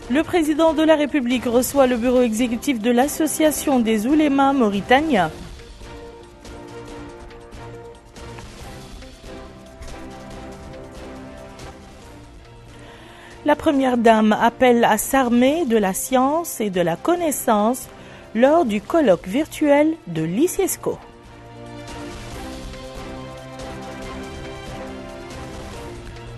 Le président de la République reçoit le bureau exécutif de l'Association des oulémas mauritaniens. La première dame appelle à s'armer de la science et de la connaissance lors du colloque virtuel de l'ICESCO.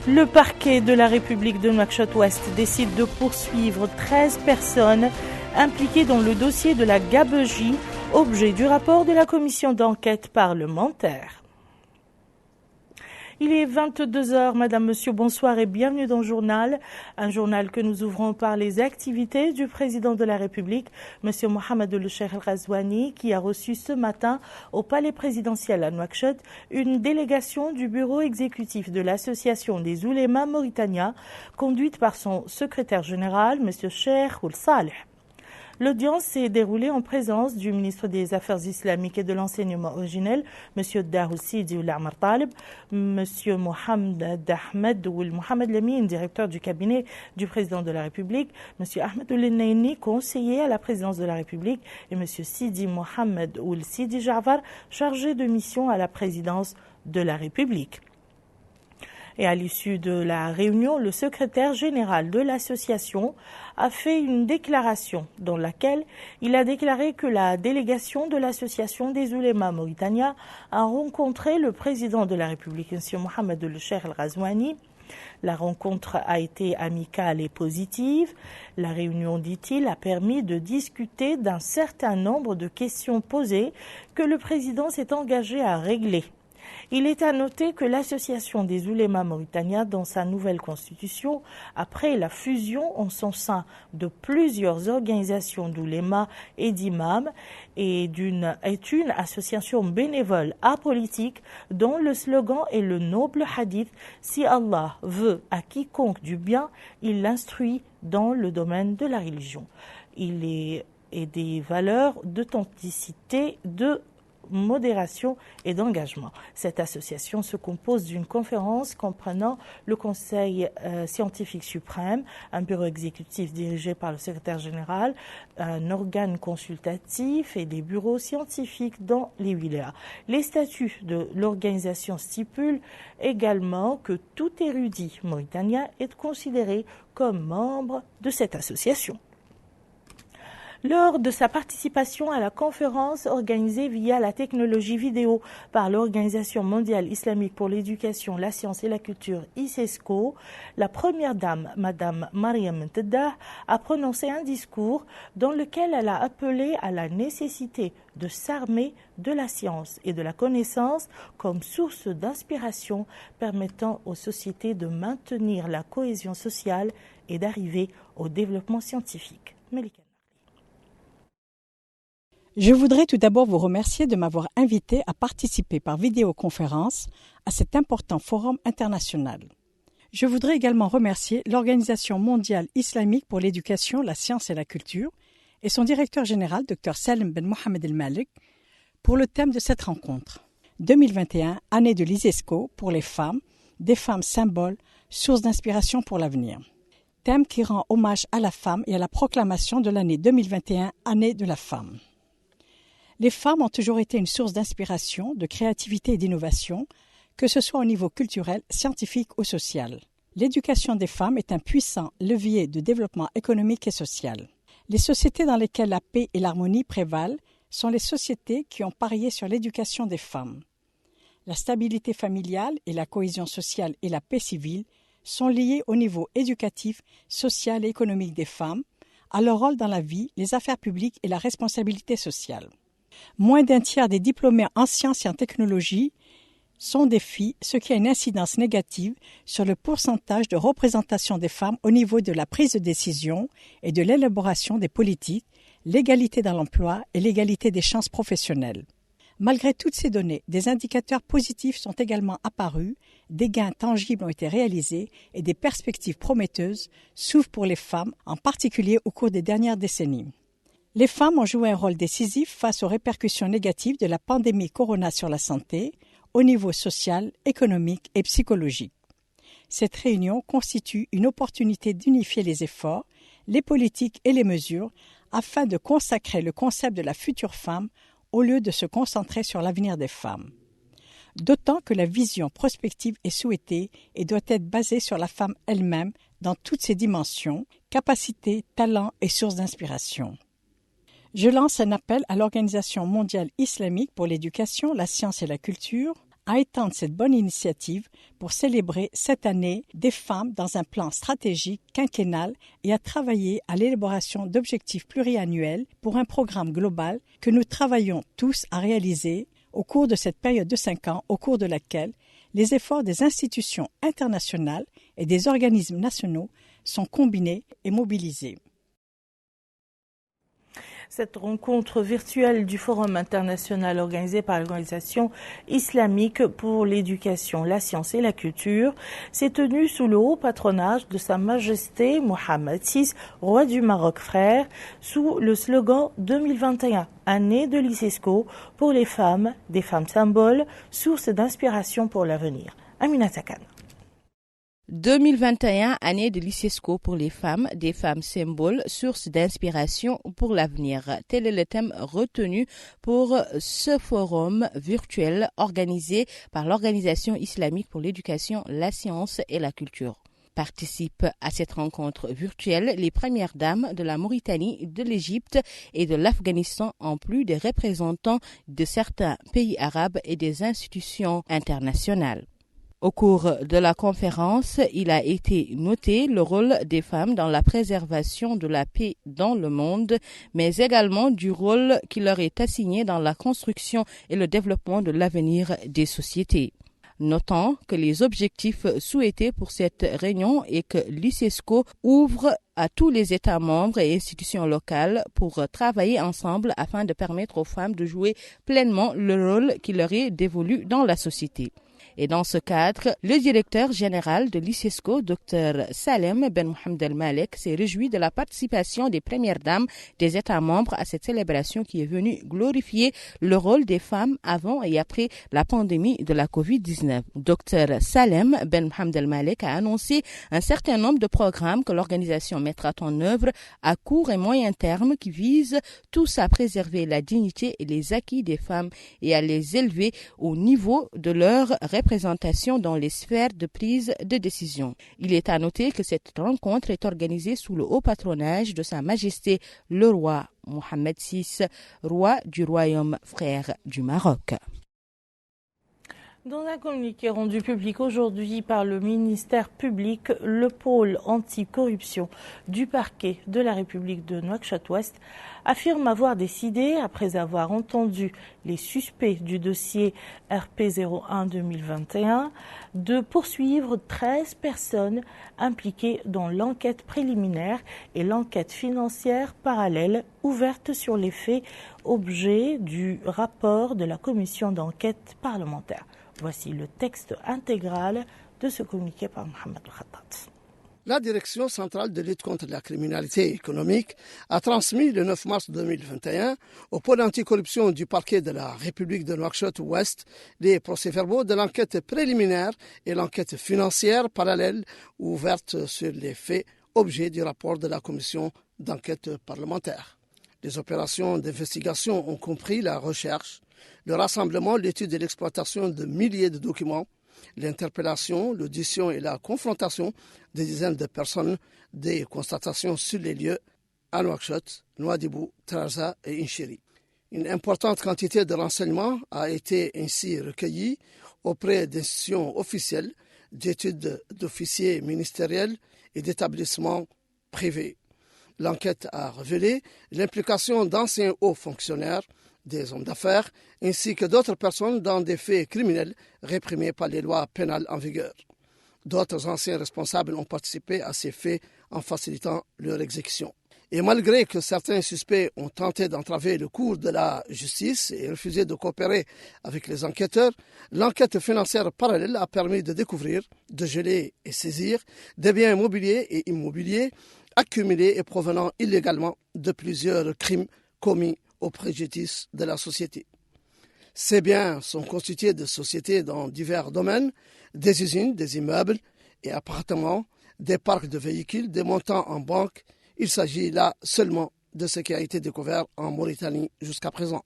Le parquet de la République de Nouakchott-Ouest décide de poursuivre 13 personnes impliquées dans le dossier de la gabegie, objet du rapport de la commission d'enquête parlementaire. Il est 22h, Madame, Monsieur, bonsoir et bienvenue dans le journal. Un journal que nous ouvrons par les activités du président de la République, Monsieur Mohamed El-Cheikh El-Ghazouani, qui a reçu ce matin au palais présidentiel à Nouakchott une délégation du bureau exécutif de l'Association des oulémas mauritaniens, conduite par son secrétaire général, Monsieur Cheikh Ould Saleh. L'audience s'est déroulée en présence du ministre des Affaires islamiques et de l'enseignement originel, M. Dahoud Sidi Ould Amr Talib, M. Mohamed Ahmed Ould Mohamed Lamine, directeur du cabinet du président de la République, M. Ahmed Ould Naini, conseiller à la présidence de la République, et M. Sidi Mohamed Ould Sidi Ja'far, chargé de mission à la présidence de la République. Et à l'issue de la réunion, le secrétaire général de l'association a fait une déclaration dans laquelle il a déclaré que la délégation de l'association des oulémas mauritaniens a rencontré le président de la République, M. Mohamed El-Cheikh El-Ghazouani. La rencontre a été amicale et positive. La réunion, dit-il, a permis de discuter d'un certain nombre de questions posées que le président s'est engagé à régler. Il est à noter que l'association des oulémas mauritaniens, dans sa nouvelle constitution, après la fusion en son sein de plusieurs organisations d'oulémas et d'imams, est une association bénévole apolitique dont le slogan est le noble hadith « Si Allah veut à quiconque du bien, il l'instruit dans le domaine de la religion ». Il est des valeurs d'authenticité, de modération et d'engagement. Cette association se compose d'une conférence comprenant le Conseil scientifique suprême, un bureau exécutif dirigé par le secrétaire général, un organe consultatif et des bureaux scientifiques dans les wilayas. Les statuts de l'organisation stipulent également que tout érudit mauritanien est considéré comme membre de cette association. Lors de sa participation à la conférence organisée via la technologie vidéo par l'Organisation mondiale islamique pour l'éducation, la science et la culture ICESCO, la première dame, Madame Mariam Mteddah, a prononcé un discours dans lequel elle a appelé à la nécessité de s'armer de la science et de la connaissance comme source d'inspiration permettant aux sociétés de maintenir la cohésion sociale et d'arriver au développement scientifique. Melika. Je voudrais tout d'abord vous remercier de m'avoir invité à participer par vidéoconférence à cet important forum international. Je voudrais également remercier l'Organisation mondiale islamique pour l'éducation, la science et la culture et son directeur général, Dr Salim Ben Mohamed El Malik, pour le thème de cette rencontre. 2021, année de l'ICESCO pour les femmes, des femmes symboles, source d'inspiration pour l'avenir. Thème qui rend hommage à la femme et à la proclamation de l'année 2021, année de la femme. Les femmes ont toujours été une source d'inspiration, de créativité et d'innovation, que ce soit au niveau culturel, scientifique ou social. L'éducation des femmes est un puissant levier de développement économique et social. Les sociétés dans lesquelles la paix et l'harmonie prévalent sont les sociétés qui ont parié sur l'éducation des femmes. La stabilité familiale et la cohésion sociale et la paix civile sont liées au niveau éducatif, social et économique des femmes, à leur rôle dans la vie, les affaires publiques et la responsabilité sociale. Moins d'un tiers des diplômés en sciences et en technologie sont des filles, ce qui a une incidence négative sur le pourcentage de représentation des femmes au niveau de la prise de décision et de l'élaboration des politiques, l'égalité dans l'emploi et l'égalité des chances professionnelles. Malgré toutes ces données, des indicateurs positifs sont également apparus, des gains tangibles ont été réalisés et des perspectives prometteuses s'ouvrent pour les femmes, en particulier au cours des dernières décennies. Les femmes ont joué un rôle décisif face aux répercussions négatives de la pandémie Corona sur la santé, au niveau social, économique et psychologique. Cette réunion constitue une opportunité d'unifier les efforts, les politiques et les mesures afin de consacrer le concept de la future femme au lieu de se concentrer sur l'avenir des femmes. D'autant que la vision prospective est souhaitée et doit être basée sur la femme elle-même dans toutes ses dimensions, capacités, talents et sources d'inspiration. Je lance un appel à l'Organisation mondiale islamique pour l'éducation, la science et la culture à étendre cette bonne initiative pour célébrer cette année des femmes dans un plan stratégique quinquennal et à travailler à l'élaboration d'objectifs pluriannuels pour un programme global que nous travaillons tous à réaliser au cours de cette période de 5 ans, au cours de laquelle les efforts des institutions internationales et des organismes nationaux sont combinés et mobilisés. Cette rencontre virtuelle du Forum international organisé par l'Organisation islamique pour l'éducation, la science et la culture s'est tenue sous le haut patronage de Sa Majesté Mohammed VI, roi du Maroc frère, sous le slogan 2021, année de l'ICESCO pour les femmes, des femmes symboles, source d'inspiration pour l'avenir. Aminata Khan. 2021, année de l'ICESCO pour les femmes, des femmes symboles, source d'inspiration pour l'avenir. Tel est le thème retenu pour ce forum virtuel organisé par l'Organisation islamique pour l'éducation, la science et la culture. Participent à cette rencontre virtuelle les premières dames de la Mauritanie, de l'Égypte et de l'Afghanistan, en plus des représentants de certains pays arabes et des institutions internationales. Au cours de la conférence, il a été noté le rôle des femmes dans la préservation de la paix dans le monde, mais également du rôle qui leur est assigné dans la construction et le développement de l'avenir des sociétés. Notant que les objectifs souhaités pour cette réunion est que l'ICESCO ouvre à tous les États membres et institutions locales pour travailler ensemble afin de permettre aux femmes de jouer pleinement le rôle qui leur est dévolu dans la société. Et dans ce cadre, le directeur général de l'ICESCO, Dr Salem Ben Mohamed El Malek, s'est réjoui de la participation des premières dames des États membres à cette célébration qui est venue glorifier le rôle des femmes avant et après la pandémie de la COVID-19. Dr Salem Ben Mohamed El Malek a annoncé un certain nombre de programmes que l'organisation mettra en œuvre à court et moyen terme qui visent tous à préserver la dignité et les acquis des femmes et à les élever au niveau de leur représentation dans les sphères de prise de décision. Il est à noter que cette rencontre est organisée sous le haut patronage de Sa Majesté le roi Mohammed VI, roi du royaume frère du Maroc. Dans un communiqué rendu public aujourd'hui par le ministère public, le pôle anticorruption du parquet de la République de Nouakchott-Ouest affirme avoir décidé, après avoir entendu les suspects du dossier RP01-2021, de poursuivre 13 personnes impliquées dans l'enquête préliminaire et l'enquête financière parallèle ouverte sur les faits objet du rapport de la commission d'enquête parlementaire. Voici le texte intégral de ce communiqué par Mohamed Khattat. La Direction centrale de lutte contre la criminalité économique a transmis le 9 mars 2021 au pôle anticorruption du parquet de la République de Nouakchott-Ouest les procès-verbaux de l'enquête préliminaire et l'enquête financière parallèle ouverte sur les faits objet du rapport de la commission d'enquête parlementaire. Les opérations d'investigation ont compris la recherche, le rassemblement, l'étude et l'exploitation de milliers de documents, l'interpellation, l'audition et la confrontation des dizaines de personnes, des constatations sur les lieux à Nouakchott, Nouadhibou, Trarza et Inchiri. Une importante quantité de renseignements a été ainsi recueillie auprès d'institutions officielles, d'études d'officiers ministériels et d'établissements privés. L'enquête a révélé l'implication d'anciens hauts fonctionnaires, des hommes d'affaires, ainsi que d'autres personnes dans des faits criminels réprimés par les lois pénales en vigueur. D'autres anciens responsables ont participé à ces faits en facilitant leur exécution. Et malgré que certains suspects ont tenté d'entraver le cours de la justice et refusé de coopérer avec les enquêteurs, l'enquête financière parallèle a permis de découvrir, de geler et saisir des biens mobiliers et immobiliers accumulés et provenant illégalement de plusieurs crimes commis au préjudice de la société. Ces biens sont constitués de sociétés dans divers domaines, des usines, des immeubles et appartements, des parcs de véhicules, des montants en banque Il s'agit là seulement de ce qui a été découvert en Mauritanie jusqu'à présent.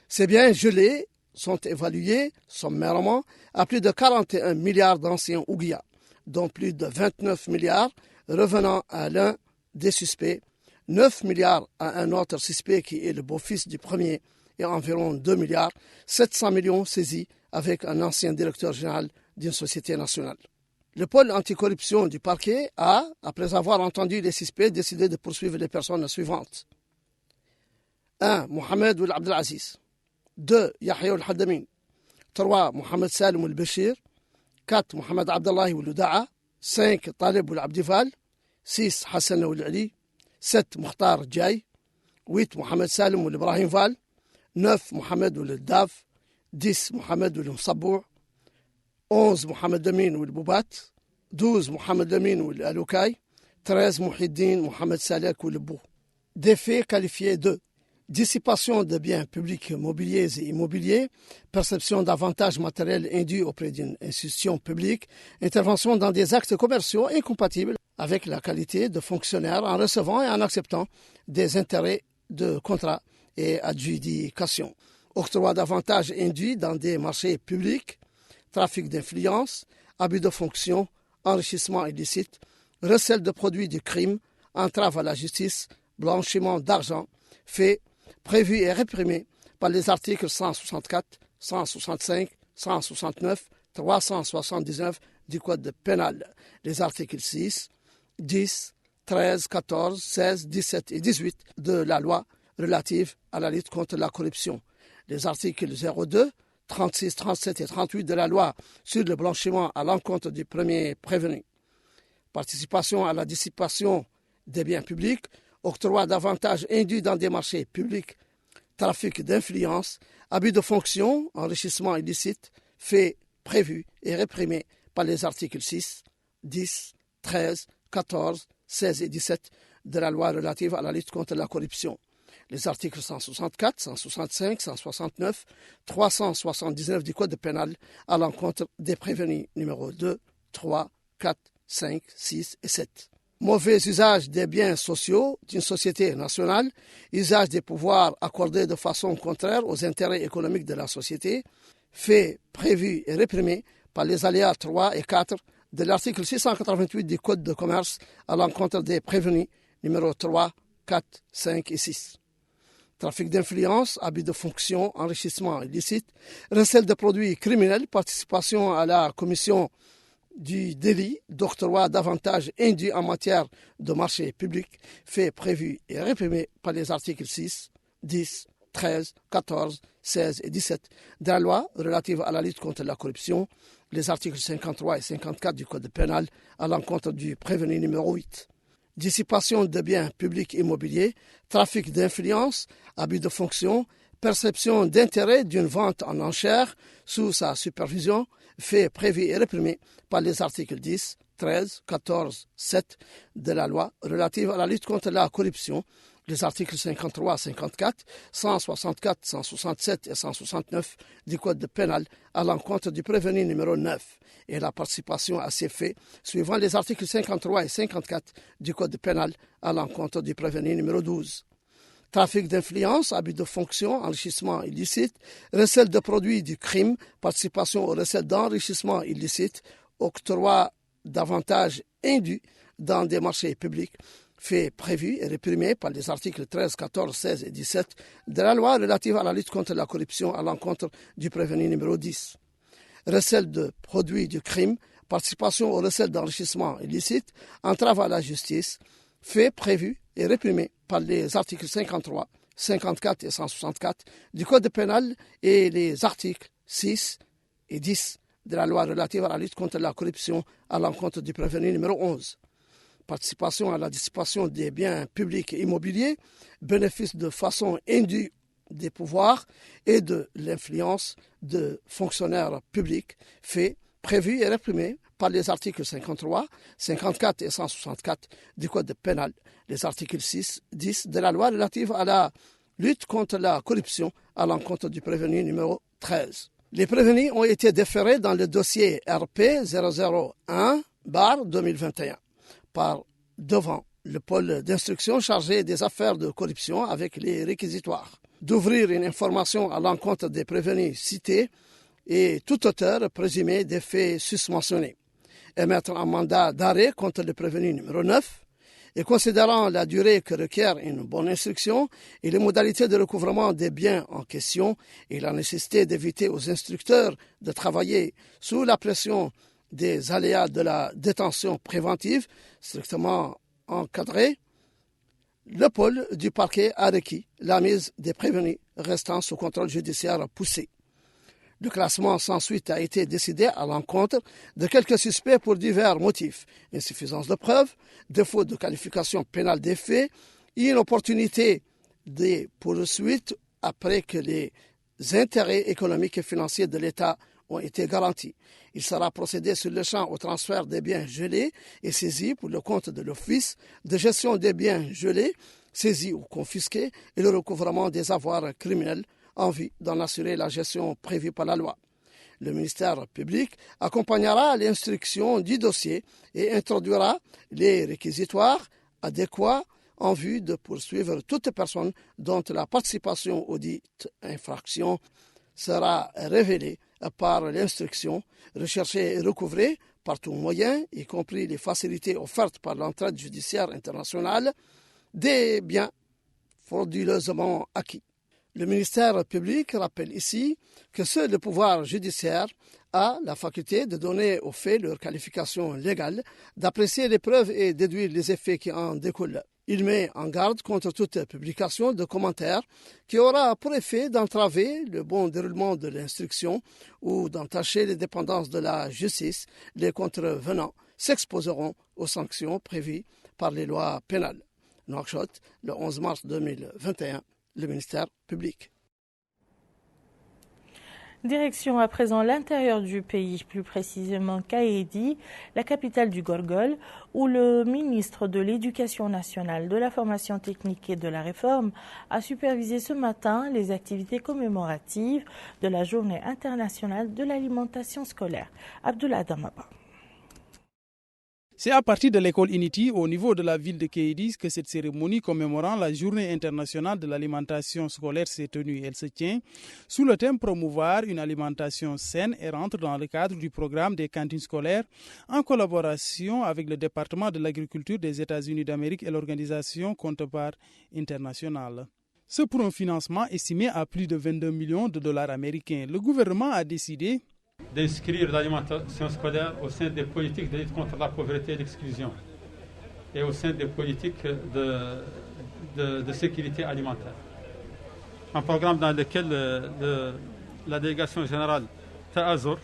Ces biens gelés sont évalués sommairement à plus de 41 milliards d'anciens ouguiya, dont plus de 29 milliards revenant à l'un des suspects, 9 milliards à un autre suspect qui est le beau-fils du premier et environ 2 milliards, 700 millions saisis avec un ancien directeur général d'une société nationale. Le pôle anticorruption du parquet a, après avoir entendu les suspects, décidé de poursuivre les personnes suivantes. 1. Mohamed Ould Abdelaziz. 2. Yahya Ould Haddamin. 3. Mohamed Salim Ould Bashir. 4. Mohamed Abdallahi Ould Da'a. 5. Talib Ould Abdifal. 6. Hassan Ould Ali. 7. Mukhtar Djaï. 8. Mohamed Salim Ould Ibrahim Val. 9. Mohamed Ould Daf. 10. Mohamed Ould Msabou. 11. Mohamed Amin Ould Boubat. 12. Mohamed Amin Ould Aloukaï. 13. Mouhiddin Mohamed Salek Ould Bou. Des faits qualifiés de dissipation de biens publics mobiliers et immobiliers, perception d'avantages matériels indus auprès d'une institution publique, intervention dans des actes commerciaux incompatibles avec la qualité de fonctionnaire en recevant et en acceptant des intérêts de contrats et adjudications, octroi d'avantages induits dans des marchés publics, trafic d'influence, abus de fonction, enrichissement illicite, recel de produits du crime, entrave à la justice, blanchiment d'argent, faits prévus et réprimés par les articles 164, 165, 169, 379 du Code pénal, les articles 6, 10, 13, 14, 16, 17 et 18 de la loi relative à la lutte contre la corruption, les articles 02, 36, 37 et 38 de la loi sur le blanchiment à l'encontre du premier prévenu, participation à la dissipation des biens publics, octroi d'avantages indus dans des marchés publics, trafic d'influence, abus de fonction, enrichissement illicite, faits prévus et réprimés par les articles 6, 10, 13, 14, 16 et 17 de la loi relative à la lutte contre la corruption, les articles 164, 165, 169, 379 du Code pénal à l'encontre des prévenus numéro 2, 3, 4, 5, 6 et 7. Mauvais usage des biens sociaux d'une société nationale, usage des pouvoirs accordés de façon contraire aux intérêts économiques de la société, faits prévus et réprimés par les alinéas 3 et 4 de l'article 688 du Code de commerce à l'encontre des prévenus numéro 3, 4, 5 et 6. Trafic d'influence, abus de fonction, enrichissement illicite, recel de produits criminels, participation à la commission du délit d'octroi d'avantages indus en matière de marché public, faits prévus et réprimés par les articles 6, 10, 13, 14, 16 et 17 de la loi relative à la lutte contre la corruption, les articles 53 et 54 du Code pénal à l'encontre du prévenu numéro 8. Dissipation de biens publics immobiliers, trafic d'influence, abus de fonction, perception d'intérêt d'une vente en enchère sous sa supervision, faits prévus et réprimés par les articles 10, 13, 14, 7 de la loi relative à la lutte contre la corruption, les articles 53, 54, 164, 167 et 169 du Code pénal à l'encontre du prévenu numéro 9 et la participation à ces faits suivant les articles 53 et 54 du Code pénal à l'encontre du prévenu numéro 12. Trafic d'influence, abus de fonction, enrichissement illicite, recel de produits du crime, participation au recel d'enrichissement illicite, octroi d'avantages indus dans des marchés publics, faits prévus et réprimés par les articles 13, 14, 16 et 17 de la loi relative à la lutte contre la corruption à l'encontre du prévenu numéro 10. Recel de produits du crime, participation au recel d'enrichissement illicite, entrave à la justice, faits prévus et réprimés par les articles 53, 54 et 164 du Code pénal et les articles 6 et 10 de la loi relative à la lutte contre la corruption à l'encontre du prévenu numéro 11. Participation à la dissipation des biens publics et immobiliers, bénéfice de façon indue des pouvoirs et de l'influence de fonctionnaires publics, faits, prévus et réprimés par les articles 53, 54 et 164 du Code pénal, les articles 6, 10 de la loi relative à la lutte contre la corruption à l'encontre du prévenu numéro 13. Les prévenus ont été déférés dans le dossier RP 001-2021 par devant le pôle d'instruction chargé des affaires de corruption avec les réquisitoires, d'ouvrir une information à l'encontre des prévenus cités et tout auteur présumé des faits susmentionnés, émettre un mandat d'arrêt contre le prévenu numéro 9, et considérant la durée que requiert une bonne instruction et les modalités de recouvrement des biens en question et la nécessité d'éviter aux instructeurs de travailler sous la pression des aléas de la détention préventive strictement encadrée, le pôle du parquet a requis la mise des prévenus restant sous contrôle judiciaire poussé. Le classement sans suite a été décidé à l'encontre de quelques suspects pour divers motifs: insuffisance de preuves, défaut de qualification pénale des faits, inopportunité des poursuites après que les intérêts économiques et financiers de l'État ont été garantis. Il sera procédé sur le champ au transfert des biens gelés et saisis pour le compte de l'Office de gestion des biens gelés, saisis ou confisqués, et le recouvrement des avoirs criminels en vue d'en assurer la gestion prévue par la loi. Le ministère public accompagnera l'instruction du dossier et introduira les réquisitoires adéquats en vue de poursuivre toute personne dont la participation aux dites infractions sera révélée par l'instruction, rechercher et recouvrer par tout moyen, y compris les facilités offertes par l'entraide judiciaire internationale, des biens frauduleusement acquis. Le ministère public rappelle ici que seul le pouvoir judiciaire a la faculté de donner aux faits leur qualification légale, d'apprécier les preuves et déduire les effets qui en découlent. Il met en garde contre toute publication de commentaires qui aura pour effet d'entraver le bon déroulement de l'instruction ou d'entacher les dépendances de la justice. Les contrevenants s'exposeront aux sanctions prévues par les lois pénales. Nouakchott, le 11 mars 2021. Le ministère public. Direction à présent l'intérieur du pays, plus précisément Kaédi, la capitale du Gorgol, où le ministre de l'Éducation nationale, de la formation technique et de la réforme a supervisé ce matin les activités commémoratives de la Journée internationale de l'alimentation scolaire. Abdoulaye Damaba. C'est à partir de l'école Unity, au niveau de la ville de Kéhédi, que cette cérémonie commémorant la Journée internationale de l'alimentation scolaire s'est tenue. Elle se tient sous le thème promouvoir une alimentation saine et rentre dans le cadre du programme des cantines scolaires en collaboration avec le département de l'agriculture des États-Unis d'Amérique et l'organisation Counterpart International. Ce pour un financement estimé à plus de 22 millions de dollars américains. Le gouvernement a décidé d'inscrire l'alimentation scolaire au sein des politiques de lutte contre la pauvreté et l'exclusion et au sein des politiques de sécurité alimentaire. Un programme dans lequel la délégation générale Ta'azur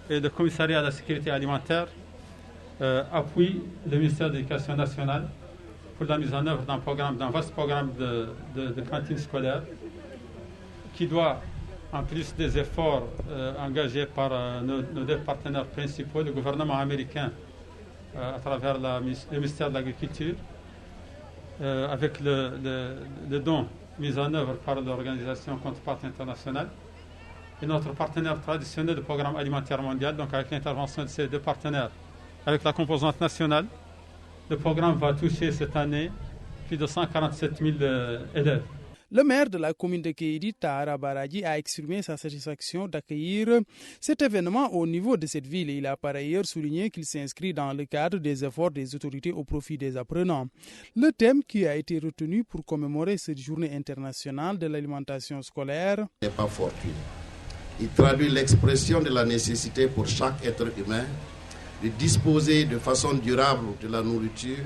et le commissariat de la sécurité alimentaire appuient le ministère de l'Éducation nationale pour la mise en œuvre d'un vaste programme de cantines scolaires qui doit, en plus des efforts engagés par nos deux partenaires principaux, le gouvernement américain à travers le ministère de l'Agriculture, avec le don mis en œuvre par l'organisation Counterpart International, et notre partenaire traditionnel, le Programme alimentaire mondial. Donc avec l'intervention de ces deux partenaires, avec la composante nationale, le programme va toucher cette année plus de 147 000 élèves. Le maire de la commune de Kéhédi, Tahara Baradji, a exprimé sa satisfaction d'accueillir cet événement au niveau de cette ville. Il a par ailleurs souligné qu'il s'inscrit dans le cadre des efforts des autorités au profit des apprenants. Le thème qui a été retenu pour commémorer cette journée internationale de l'alimentation scolaire n'est pas fortuit. Il traduit l'expression de la nécessité pour chaque être humain de disposer de façon durable de la nourriture,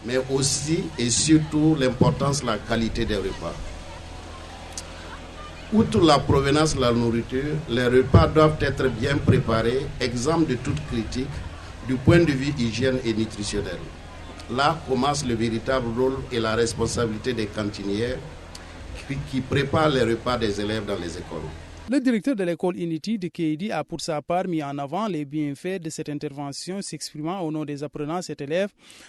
mais aussi et surtout l'importance de la qualité des repas. Outre la provenance de la nourriture, les repas doivent être bien préparés, exempts de toute critique, du point de vue hygiène et nutritionnel. Là commence le véritable rôle et la responsabilité des cantinières qui préparent les repas des élèves dans les écoles. Le directeur de l'école Unity de Kédi a pour sa part mis en avant les bienfaits de cette intervention, s'exprimant au nom des apprenants. Cet élève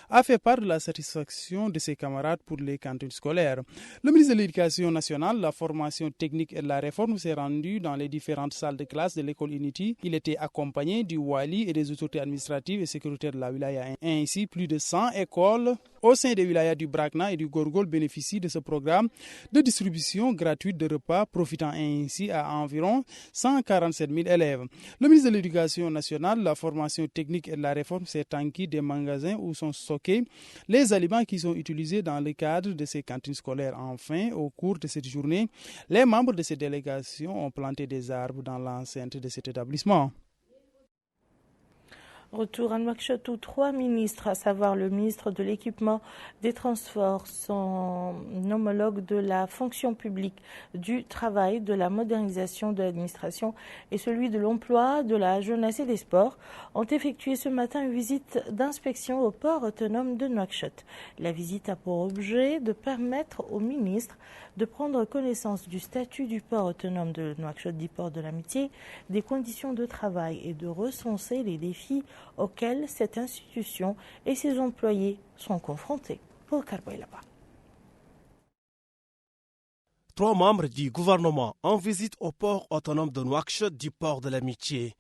a fait part de la satisfaction de ses camarades pour les cantines scolaires. Le ministre de l'Éducation nationale, la formation technique et de la réforme s'est rendu dans les différentes salles de classe de l'école Unity. Il était accompagné du Wali et des autorités administratives et sécuritaires de la wilaya. Ainsi, plus de 100 écoles au sein des wilayas du Brakna et du Gorgol bénéficient de ce programme de distribution gratuite de repas, profitant ainsi à environ 147 000 élèves. Le ministre de l'Éducation nationale, la formation technique et de la réforme s'est enquis des magasins où sont stockés les aliments qui sont utilisés dans le cadre de ces cantines scolaires. Enfin, au cours de cette journée, les membres de ces délégations ont planté des arbres dans l'enceinte de cet établissement. Retour à Nouakchott où 3 ministres, à savoir le ministre de l'Équipement, des Transports, son homologue de la fonction publique, du travail, de la modernisation de l'administration et celui de l'emploi, de la jeunesse et des sports, ont effectué ce matin une visite d'inspection au port autonome de Nouakchott. La visite a pour objet de permettre aux ministres de prendre connaissance du statut du port autonome de Nouakchott, dit port de l'amitié, des conditions de travail et de recenser les défis auxquels cette institution et ses employés sont confrontés. Pour Karboïlaba. 3 membres du gouvernement en visite au port autonome de Nouakchott du port de l'amitié.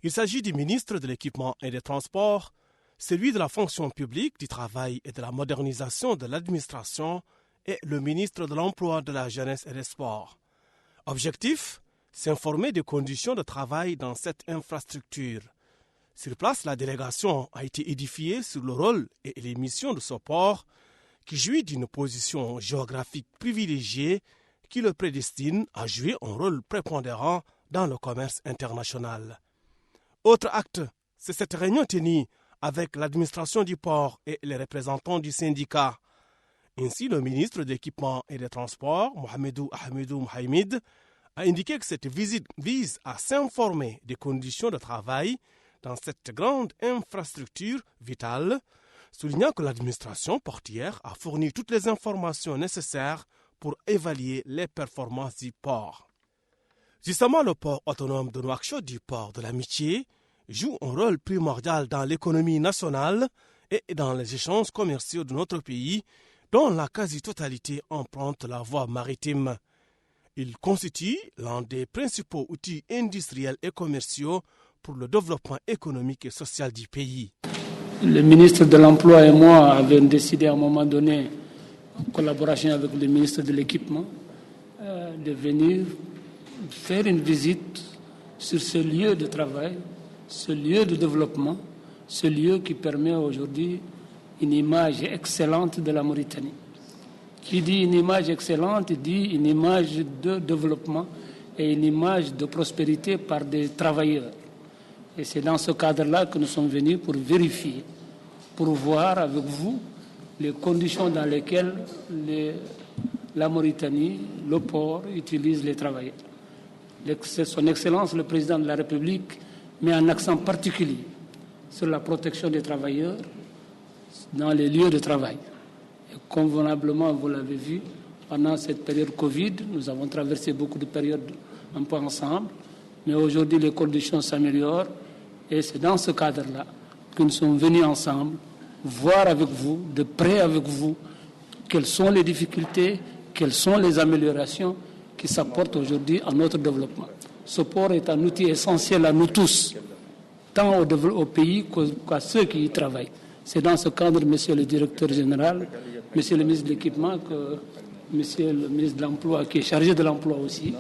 Il s'agit du ministre de l'Équipement et des Transports, celui de la fonction publique, du travail et de la modernisation de l'administration et le ministre de l'Emploi, de la Jeunesse et des Sports. Objectif, s'informer des conditions de travail dans cette infrastructure. Sur place, la délégation a été édifiée sur le rôle et les missions de ce port qui jouit d'une position géographique privilégiée qui le prédestine à jouer un rôle prépondérant dans le commerce international. Autre acte, c'est cette réunion tenue avec l'administration du port et les représentants du syndicat. Ainsi, le ministre de l'Équipement et des Transports, Mohamedou Ahmedou Mohamed, a indiqué que cette visite vise à s'informer des conditions de travail dans cette grande infrastructure vitale, soulignant que l'administration portière a fourni toutes les informations nécessaires pour évaluer les performances du port. Justement, le port autonome de Nouakchott du port de l'amitié joue un rôle primordial dans l'économie nationale et dans les échanges commerciaux de notre pays, dont la quasi-totalité emprunte la voie maritime. Il constitue l'un des principaux outils industriels et commerciaux pour le développement économique et social du pays. Le ministre de l'Emploi et moi avons décidé à un moment donné, en collaboration avec le ministre de l'Équipement, de venir faire une visite sur ce lieu de travail, ce lieu de développement, ce lieu qui permet aujourd'hui une image excellente de la Mauritanie. Qui dit une image excellente dit une image de développement et une image de prospérité par des travailleurs. Et c'est dans ce cadre-là que nous sommes venus pour vérifier, pour voir avec vous les conditions dans lesquelles la Mauritanie, le port, utilise les travailleurs. Son Excellence, le Président de la République, met un accent particulier sur la protection des travailleurs dans les lieux de travail. Et convenablement, vous l'avez vu, pendant cette période Covid, nous avons traversé beaucoup de périodes un peu ensemble, mais aujourd'hui les conditions s'améliorent et c'est dans ce cadre-là que nous sommes venus ensemble voir avec vous, de près avec vous, quelles sont les difficultés, quelles sont les améliorations qui s'apportent aujourd'hui à notre développement. Ce port est un outil essentiel à nous tous, tant au pays qu'à ceux qui y travaillent. C'est dans ce cadre, Monsieur le Directeur général, Monsieur le ministre de l'Équipement, Monsieur le ministre de l'Emploi, qui est chargé de l'emploi aussi,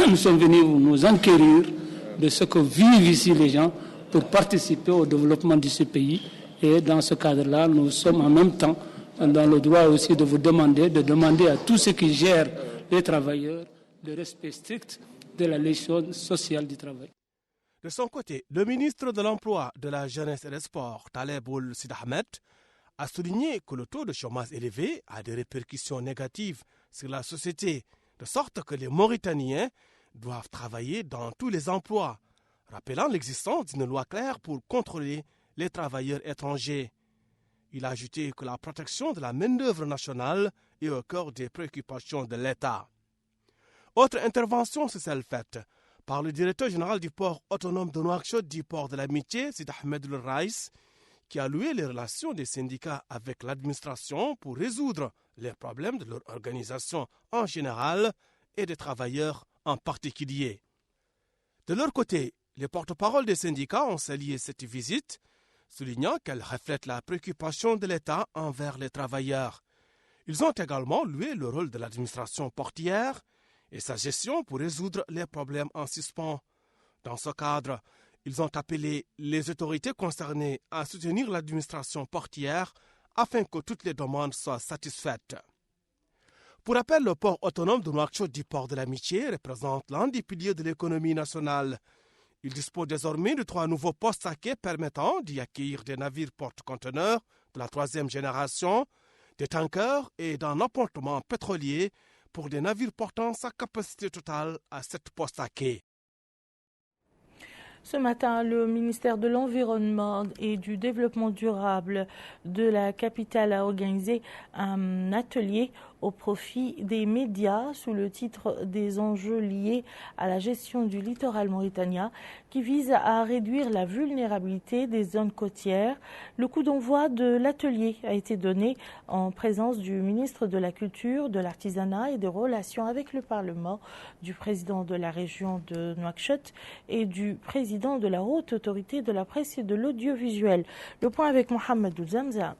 nous sommes venus nous enquérir de ce que vivent ici les gens pour participer au développement de ce pays. Et dans ce cadre-là, nous sommes en même temps dans le droit aussi de vous demander à tous ceux qui gèrent les travailleurs le respect strict de la législation sociale du travail. De son côté, le ministre de l'Emploi, de la Jeunesse et des Sports, Taleb Ould-Sid Ahmed, a souligné que le taux de chômage élevé a des répercussions négatives sur la société, de sorte que les Mauritaniens doivent travailler dans tous les emplois, rappelant l'existence d'une loi claire pour contrôler les travailleurs étrangers. Il a ajouté que la protection de la main-d'œuvre nationale est au cœur des préoccupations de l'État. Autre intervention, c'est celle faite par le directeur général du port autonome de Nouakchott du port de l'Amitié, Sid Ahmed El Raïs, qui a loué les relations des syndicats avec l'administration pour résoudre les problèmes de leur organisation en général et des travailleurs en particulier. De leur côté, les porte-paroles des syndicats ont salué cette visite, soulignant qu'elle reflète la préoccupation de l'État envers les travailleurs. Ils ont également loué le rôle de l'administration portière et sa gestion pour résoudre les problèmes en suspens. Dans ce cadre, ils ont appelé les autorités concernées à soutenir l'administration portière afin que toutes les demandes soient satisfaites. Pour rappel, le port autonome de Nouakchott du port de l'Amitié représente l'un des piliers de l'économie nationale. Il dispose désormais de 3 nouveaux postes à quai permettant d'y accueillir des navires porte-conteneurs de la 3e génération, des tankers et d'un appontement pétrolier pour des navires portant sa capacité totale à 7 postes à quai. Ce matin, le ministère de l'Environnement et du Développement durable de la capitale a organisé un atelier au profit des médias sous le titre des enjeux liés à la gestion du littoral mauritanien qui vise à réduire la vulnérabilité des zones côtières. Le coup d'envoi de l'atelier a été donné en présence du ministre de la Culture, de l'Artisanat et des Relations avec le Parlement, du président de la région de Nouakchott et du président de la Haute Autorité de la Presse et de l'Audiovisuel. Le point avec Mohamed Ouzamza.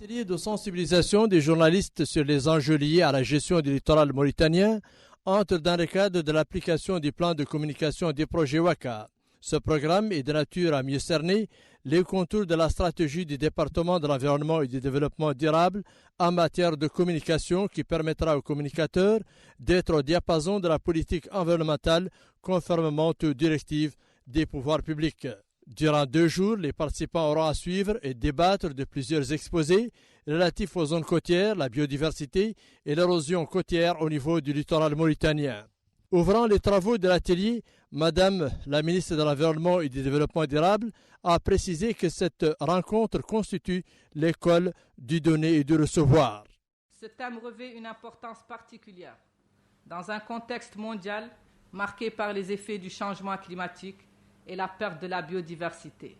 Atelier de sensibilisation des journalistes sur les enjeux liés à la gestion du littoral mauritanien entre dans le cadre de l'application du plan de communication des projets WACA. Ce programme est de nature à mieux cerner les contours de la stratégie du département de l'environnement et du développement durable en matière de communication qui permettra aux communicateurs d'être au diapason de la politique environnementale conformément aux directives des pouvoirs publics. Durant 2 jours, les participants auront à suivre et débattre de plusieurs exposés relatifs aux zones côtières, la biodiversité et l'érosion côtière au niveau du littoral mauritanien. Ouvrant les travaux de l'atelier, Madame la ministre de l'Environnement et du Développement durable a précisé que cette rencontre constitue l'école du donner et du recevoir. Ce thème revêt une importance particulière dans un contexte mondial marqué par les effets du changement climatique et la perte de la biodiversité,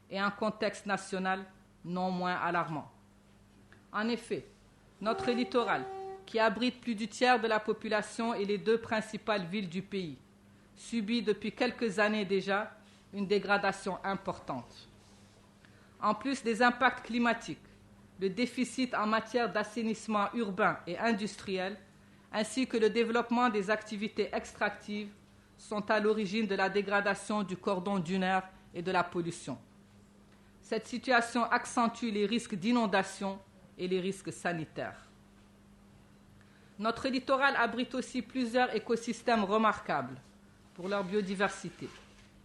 et un contexte national non moins alarmant. En effet, notre littoral, qui abrite plus du tiers de la population et les 2 principales villes du pays, subit depuis quelques années déjà une dégradation importante. En plus des impacts climatiques, le déficit en matière d'assainissement urbain et industriel, ainsi que le développement des activités extractives, sont à l'origine de la dégradation du cordon dunaire et de la pollution. Cette situation accentue les risques d'inondation et les risques sanitaires. Notre littoral abrite aussi plusieurs écosystèmes remarquables pour leur biodiversité.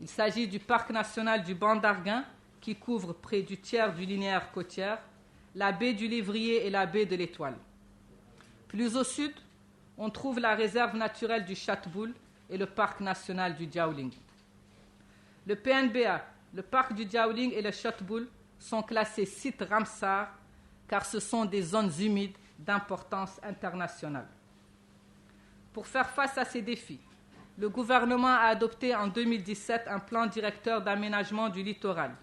Il s'agit du parc national du Banc d'Arguin, qui couvre près du tiers du linéaire côtière, la baie du Lévrier et la baie de l'Étoile. Plus au sud, on trouve la réserve naturelle du Chatboul et le parc national du Djaouling. Le PNBA, le parc du Djaouling et le Chatboul sont classés sites Ramsar car ce sont des zones humides d'importance internationale. Pour faire face à ces défis, le gouvernement a adopté en 2017 un plan directeur d'aménagement du littoral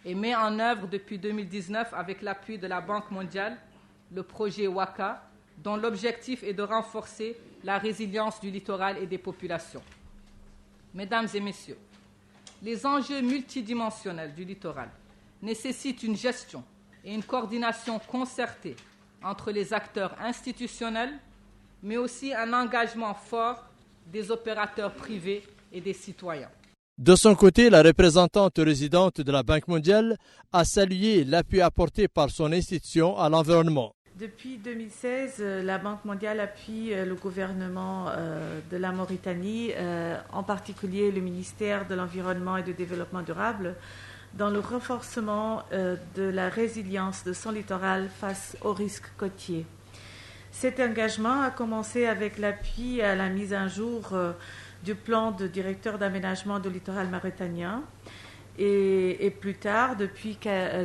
et met en œuvre depuis 2019 avec l'appui de la Banque mondiale le projet WACA, dont l'objectif est de renforcer la résilience du littoral et des populations. Mesdames et messieurs, les enjeux multidimensionnels du littoral nécessitent une gestion et une coordination concertée entre les acteurs institutionnels, mais aussi un engagement fort des opérateurs privés et des citoyens. De son côté, la représentante résidente de la Banque mondiale a salué l'appui apporté par son institution à l'environnement. Depuis 2016, la Banque mondiale appuie le gouvernement de la Mauritanie, en particulier le ministère de l'Environnement et du Développement durable, dans le renforcement de la résilience de son littoral face aux risques côtiers. Cet engagement a commencé avec l'appui à la mise à jour du plan de directeur d'aménagement du littoral mauritanien et plus tard, depuis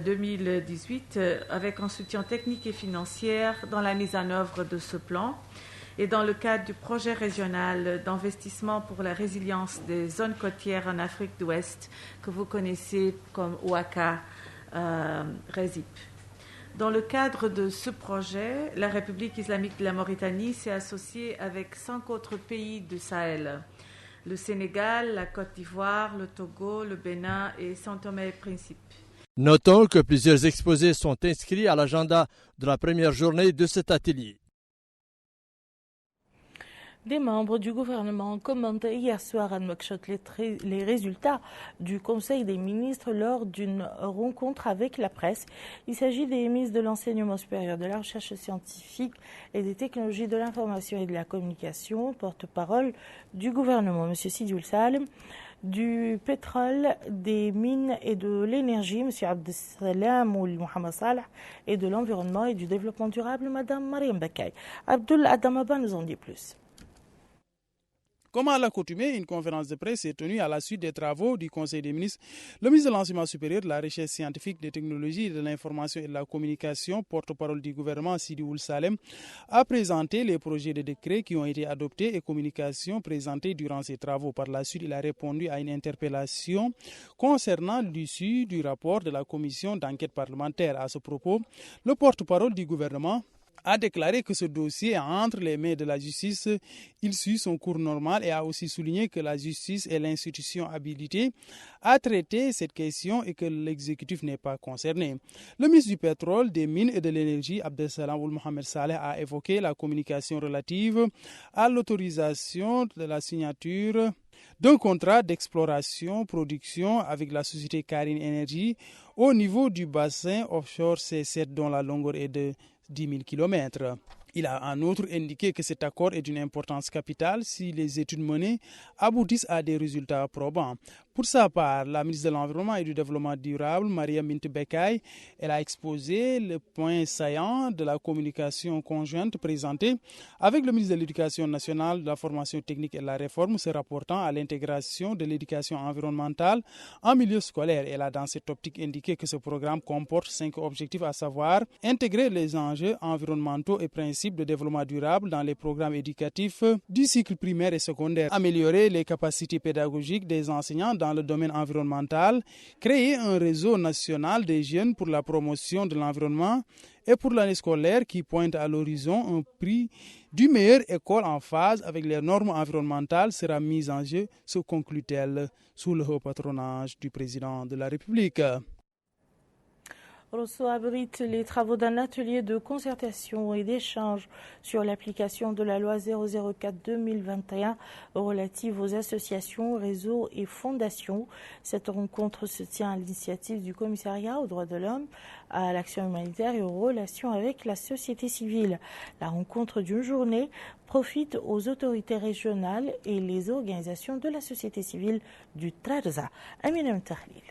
2018, avec un soutien technique et financier dans la mise en œuvre de ce plan et dans le cadre du projet régional d'investissement pour la résilience des zones côtières en Afrique de l'Ouest, que vous connaissez comme OACA RESIP. Dans le cadre de ce projet, la République islamique de la Mauritanie s'est associée avec 5 autres pays du Sahel: le Sénégal, la Côte d'Ivoire, le Togo, le Bénin et São Tomé et Principe. Notons que plusieurs exposés sont inscrits à l'agenda de la première journée de cet atelier. Des membres du gouvernement commentaient hier soir à Nouakchott les résultats du Conseil des ministres lors d'une rencontre avec la presse. Il s'agit des ministres de l'enseignement supérieur, de la recherche scientifique et des technologies de l'information et de la communication, porte-parole du gouvernement, M. Sidioul Salem, du pétrole, des mines et de l'énergie, M. Abdessalam Oul Mohamed Salah, et de l'environnement et du développement durable, Mme Mariam Bakay. Abdul Adamaba nous en dit plus. Comme à l'accoutumée, une conférence de presse est tenue à la suite des travaux du Conseil des ministres. Le ministre de l'Enseignement supérieur, de la Recherche scientifique, des technologies, de l'information et de la communication, porte-parole du gouvernement Sidioul Salem, a présenté les projets de décret qui ont été adoptés et communications présentées durant ces travaux. Par la suite, il a répondu à une interpellation concernant l'issue du rapport de la commission d'enquête parlementaire. À ce propos, le porte-parole du gouvernement a déclaré que ce dossier est entre les mains de la justice. Il suit son cours normal et a aussi souligné que la justice est l'institution habilitée à traiter cette question et que l'exécutif n'est pas concerné. Le ministre du pétrole, des mines et de l'énergie, Abdessalam Oul Mohamed Saleh, a évoqué la communication relative à l'autorisation de la signature d'un contrat d'exploration-production avec la société Karine Energy au niveau du bassin offshore C7 dont la longueur est de 10 000 km. Il a en outre indiqué que cet accord est d'une importance capitale si les études menées aboutissent à des résultats probants. Pour sa part, la ministre de l'Environnement et du Développement durable, Mariam Bakay, elle a exposé le point saillant de la communication conjointe présentée avec le ministre de l'Éducation nationale, de la formation technique et de la réforme se rapportant à l'intégration de l'éducation environnementale en milieu scolaire. Elle a dans cette optique indiqué que ce programme comporte 5 objectifs, à savoir intégrer les enjeux environnementaux et principes de développement durable dans les programmes éducatifs du cycle primaire et secondaire, améliorer les capacités pédagogiques des enseignants dans le domaine environnemental, créer un réseau national des jeunes pour la promotion de l'environnement et pour l'année scolaire qui pointe à l'horizon un prix du meilleure école en phase avec les normes environnementales sera mis en jeu, se conclut-elle sous le haut patronage du président de la République. Rosso abrite les travaux d'un atelier de concertation et d'échange sur l'application de la loi 004-2021 relative aux associations, réseaux et fondations. Cette rencontre se tient à l'initiative du Commissariat aux droits de l'homme, à l'action humanitaire et aux relations avec la société civile. La rencontre d'une journée profite aux autorités régionales et les organisations de la société civile du Trarza. Amina Mtahlil.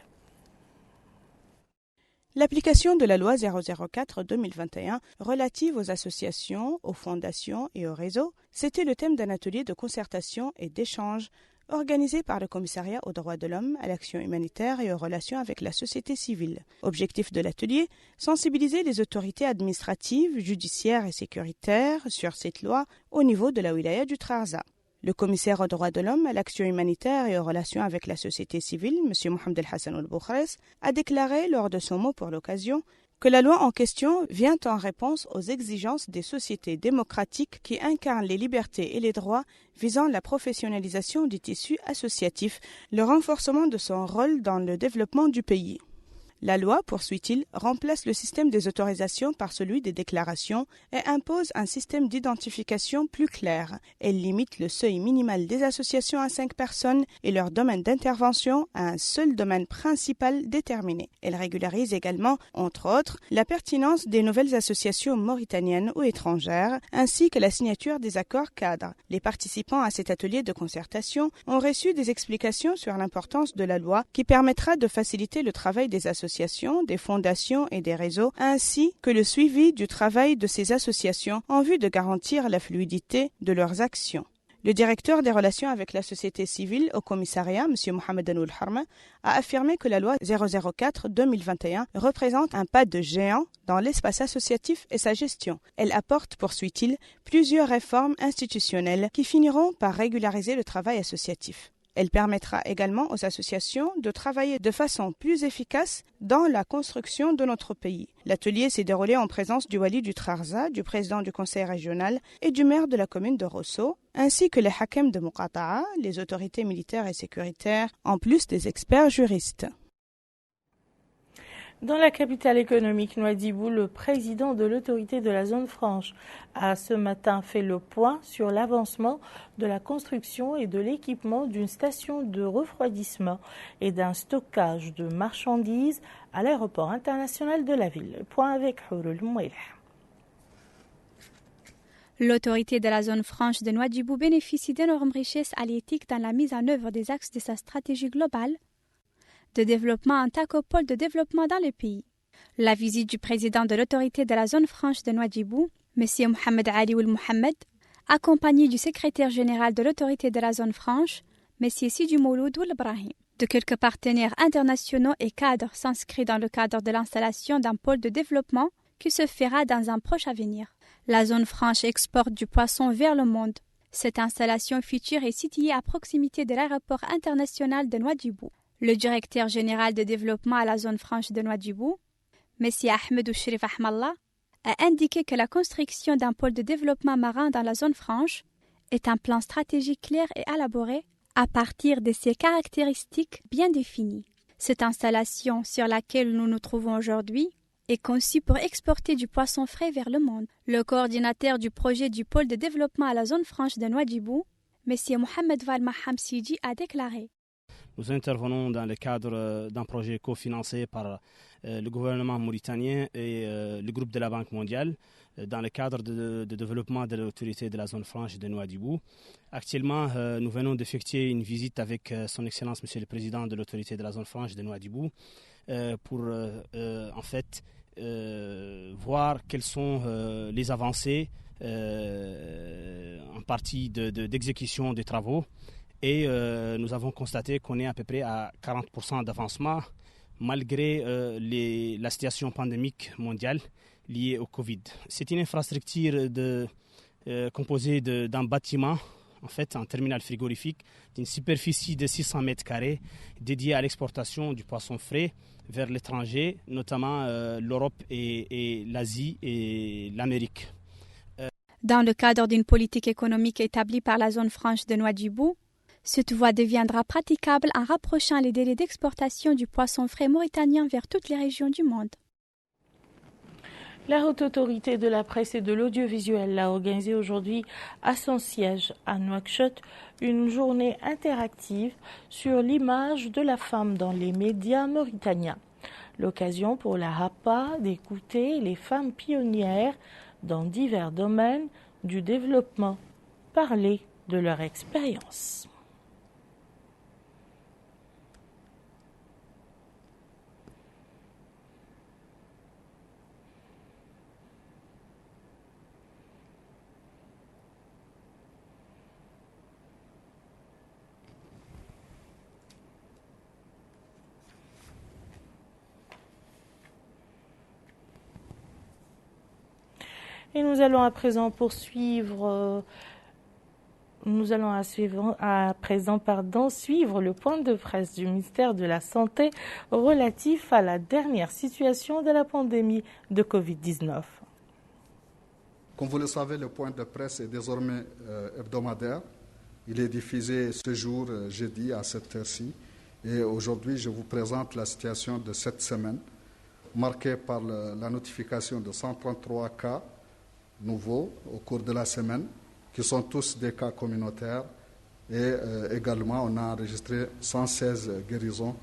L'application de la loi 004-2021 relative aux associations, aux fondations et aux réseaux, c'était le thème d'un atelier de concertation et d'échange organisé par le Commissariat aux droits de l'homme, à l'action humanitaire et aux relations avec la société civile. Objectif de l'atelier, sensibiliser les autorités administratives, judiciaires et sécuritaires sur cette loi au niveau de la wilaya du Trarza. Le commissaire aux droits de l'homme, à l'action humanitaire et aux relations avec la société civile, M. Mohamed El Hassan Al-Boukhres, a déclaré lors de son mot pour l'occasion que la loi en question vient en réponse aux exigences des sociétés démocratiques qui incarnent les libertés et les droits visant la professionnalisation du tissu associatif, le renforcement de son rôle dans le développement du pays. La loi, poursuit-il, remplace le système des autorisations par celui des déclarations et impose un système d'identification plus clair. Elle limite le seuil minimal des associations à 5 personnes et leur domaine d'intervention à un seul domaine principal déterminé. Elle régularise également, entre autres, la pertinence des nouvelles associations mauritaniennes ou étrangères, ainsi que la signature des accords cadres. Les participants à cet atelier de concertation ont reçu des explications sur l'importance de la loi qui permettra de faciliter le travail des associations, des fondations et des réseaux, ainsi que le suivi du travail de ces associations en vue de garantir la fluidité de leurs actions. Le directeur des relations avec la société civile au commissariat, M. Mohamed Anoul Harma, a affirmé que la loi 004-2021 représente un pas de géant dans l'espace associatif et sa gestion. Elle apporte, poursuit-il, plusieurs réformes institutionnelles qui finiront par régulariser le travail associatif. Elle permettra également aux associations de travailler de façon plus efficace dans la construction de notre pays. L'atelier s'est déroulé en présence du wali du Trarza, du président du conseil régional et du maire de la commune de Rosso, ainsi que les hakems de Muqata'a, les autorités militaires et sécuritaires, en plus des experts juristes. Dans la capitale économique Nouadhibou, le président de l'autorité de la zone franche a ce matin fait le point sur l'avancement de la construction et de l'équipement d'une station de refroidissement et d'un stockage de marchandises à l'aéroport international de la ville. Point avec Houroul Mouilh. L'autorité de la zone franche de Nouadhibou bénéficie d'énormes richesses halieutiques dans la mise en œuvre des axes de sa stratégie globale de développement en tant que pôle de développement dans le pays. La visite du président de l'autorité de la zone franche de Nouadhibou, M. Mohamed Ali Ould Mohamed, accompagné du secrétaire général de l'autorité de la zone franche, M. Sidi Mouloud Ould Brahim, de quelques partenaires internationaux et cadres s'inscrit dans le cadre de l'installation d'un pôle de développement qui se fera dans un proche avenir. La zone franche exporte du poisson vers le monde. Cette installation future est située à proximité de l'aéroport international de Nouadhibou. Le directeur général de développement à la zone franche de Nouadhibou, M. Ahmed Oushrif Ahmallah, a indiqué que la construction d'un pôle de développement marin dans la zone franche est un plan stratégique clair et élaboré à partir de ses caractéristiques bien définies. Cette installation sur laquelle nous nous trouvons aujourd'hui est conçue pour exporter du poisson frais vers le monde. Le coordinateur du projet du pôle de développement à la zone franche de Nouadhibou, M. Mohamed Valmaham Sidi, a déclaré: Nous intervenons dans le cadre d'un projet cofinancé par le gouvernement mauritanien et le groupe de la Banque mondiale dans le cadre de développement de l'autorité de la zone franche de Nouadhibou. Actuellement, nous venons d'effectuer une visite avec son Excellence Monsieur le Président de l'autorité de la zone franche de Nouadhibou pour en fait voir quelles sont les avancées en partie d'exécution des travaux. Et nous avons constaté qu'on est à peu près à 40% d'avancement malgré la situation pandémique mondiale liée au Covid. C'est une infrastructure composée d'un bâtiment, en fait un terminal frigorifique d'une superficie de 600 mètres carrés dédié à l'exportation du poisson frais vers l'étranger, notamment l'Europe et l'Asie et l'Amérique. Dans le cadre d'une politique économique établie par la zone franche de Nouadhibou, cette voie deviendra praticable en rapprochant les délais d'exportation du poisson frais mauritanien vers toutes les régions du monde. La Haute Autorité de la Presse et de l'Audiovisuel a organisé aujourd'hui à son siège à Nouakchott une journée interactive sur l'image de la femme dans les médias mauritaniens. L'occasion pour la HAPA d'écouter les femmes pionnières dans divers domaines du développement parler de leur expérience. Et nous allons à présent suivre le point de presse du ministère de la Santé relatif à la dernière situation de la pandémie de Covid-19. Comme vous le savez, le point de presse est désormais hebdomadaire. Il est diffusé ce jour, jeudi, à cette heure-ci. Et aujourd'hui, je vous présente la situation de cette semaine, marquée par la notification de 133 cas nouveaux au cours de la semaine, qui sont tous des cas communautaires. Et également, on a enregistré 116 guérisons.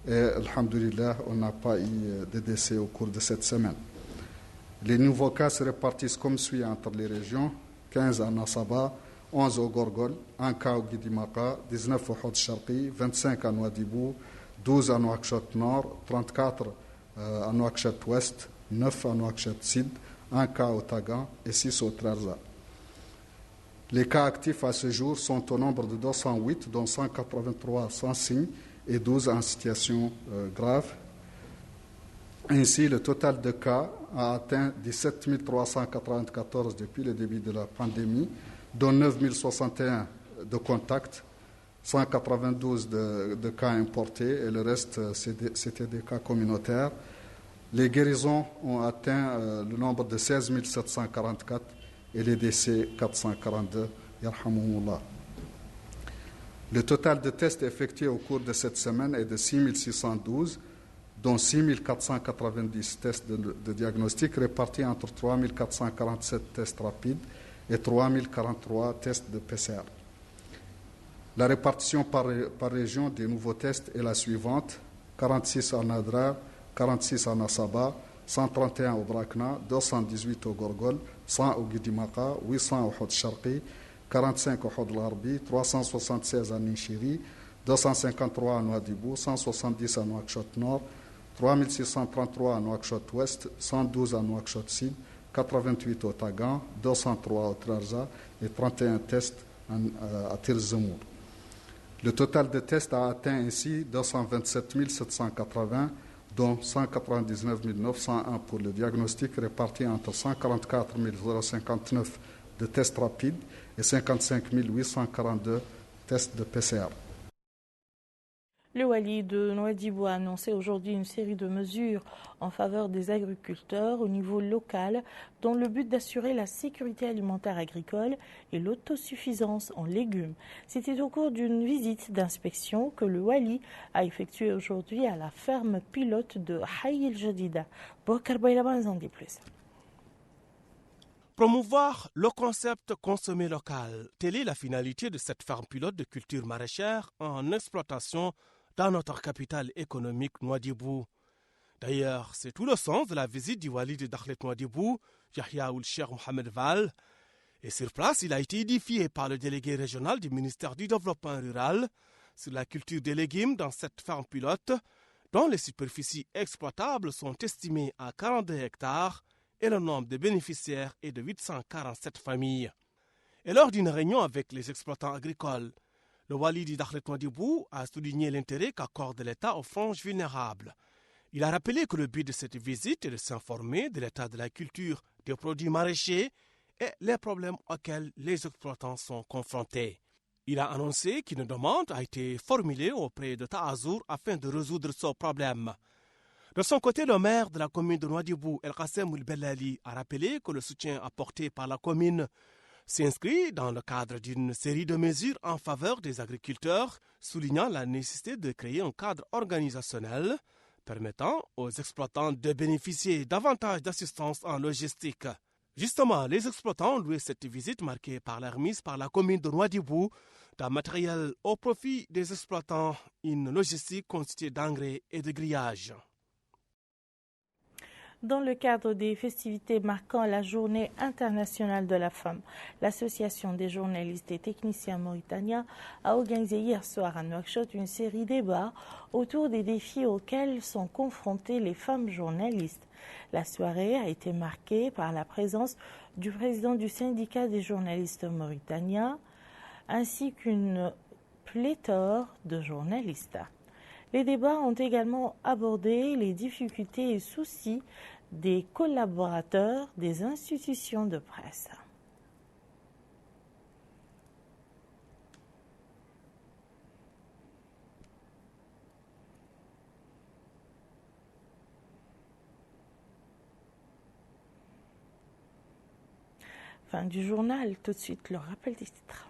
Et, alhamdoulilah, on n'a pas eu de décès au cours de cette semaine. Les nouveaux cas se répartissent comme suit entre les régions: 15 à Nassaba, 11 au Gorgol, 1 cas au Guidimaka, 19 au Houd Sharqi, 25 à Nouadhibou, 12 à Nouakchott Nord, 34 à Nouakchott Ouest, 9 à Nouakchott Sud, 1 cas au Tagan et 6 au Trarza. Les cas actifs à ce jour sont au nombre de 208, dont 183 sans signe et 12 en situation grave. Ainsi, le total de cas a atteint 17 394 depuis le début de la pandémie, dont 9 061 de contacts, 192 de cas importés et le reste, c'était des cas communautaires. Les guérisons ont atteint le nombre de 16 744 et les décès 442. Yarhamuhumullah. Le total de tests effectués au cours de cette semaine est de 6 612, dont 6 490 tests de diagnostic répartis entre 3 447 tests rapides et 3 043 tests de PCR. La répartition par région des nouveaux tests est la suivante: 46 à Nadra, 46 à Nasaba, 131 au Brakna, 218 au Gorgol, 100 au Guidimaka, 800 au Hod Sharqi, 45 au Hod Larbi, 376 à Ninchiri, 253 à Nouadhibou, 170 à Nouakchott Nord, 3633 à Nouakchott Ouest, 112 à Nouakchott Sud, 88 au Tagan, 203 au Trarza et 31 tests à Tirzemour. Le total de tests a atteint ainsi 227 780, dont 199 901 pour le diagnostic, réparti entre 144 059 de tests rapides et 55 842 tests de PCR. Le wali de Nouadhibou a annoncé aujourd'hui une série de mesures en faveur des agriculteurs au niveau local dans le but d'assurer la sécurité alimentaire agricole et l'autosuffisance en légumes. C'était au cours d'une visite d'inspection que le wali a effectuée aujourd'hui à la ferme pilote de Haï el-Jadida. Bokar Baylaban en dit plus. Promouvoir le concept consommer local, telle est la finalité de cette ferme pilote de culture maraîchère en exploitation dans notre capitale économique Nouadhibou. D'ailleurs, c'est tout le sens de la visite du wali de Dakhlet Nouadhibou, Yahya Ould-Cheikh Mohamed Val. Et sur place, il a été édifié par le délégué régional du ministère du Développement rural sur la culture des légumes dans cette ferme pilote, dont les superficies exploitables sont estimées à 42 hectares et le nombre de bénéficiaires est de 847 familles. Et lors d'une réunion avec les exploitants agricoles, le wali de Dakhlet Nouadhibou a souligné l'intérêt qu'accorde l'État aux franges vulnérables. Il a rappelé que le but de cette visite est de s'informer de l'état de la culture des produits maraîchers et les problèmes auxquels les exploitants sont confrontés. Il a annoncé qu'une demande a été formulée auprès de Taazour afin de résoudre ce problème. De son côté, le maire de la commune de Nouadhibou, El Qassem Ould-Bellali, a rappelé que le soutien apporté par la commune s'inscrit dans le cadre d'une série de mesures en faveur des agriculteurs, soulignant la nécessité de créer un cadre organisationnel permettant aux exploitants de bénéficier davantage d'assistance en logistique. Justement, les exploitants ont loué cette visite marquée par la remise par la commune de Nouadhibou d'un matériel au profit des exploitants, une logistique constituée d'engrais et de grillage. Dans le cadre des festivités marquant la Journée internationale de la femme, l'Association des journalistes et techniciens mauritaniens a organisé hier soir à Nouakchott une série de débats autour des défis auxquels sont confrontées les femmes journalistes. La soirée a été marquée par la présence du président du syndicat des journalistes mauritaniens ainsi qu'une pléthore de journalistes. Les débats ont également abordé les difficultés et soucis des collaborateurs des institutions de presse. Fin du journal, tout de suite le rappel des titres.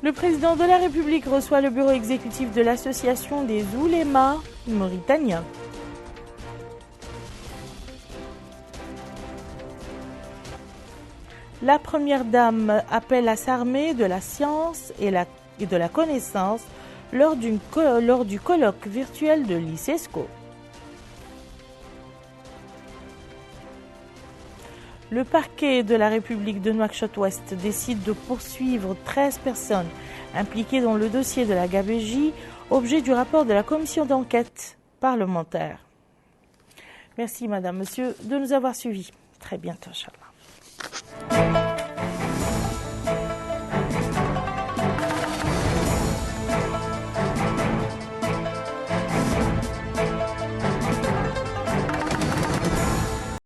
Le président de la République reçoit le bureau exécutif de l'Association des oulémas mauritaniens. La première dame appelle à s'armer de la science et de la connaissance lors du colloque virtuel de l'ICESCO. Le parquet de la République de Nouakchott-Ouest décide de poursuivre 13 personnes impliquées dans le dossier de la Gabégie, objet du rapport de la commission d'enquête parlementaire. Merci, madame, monsieur, de nous avoir suivis. Très bientôt, Inch'Allah. Thank you.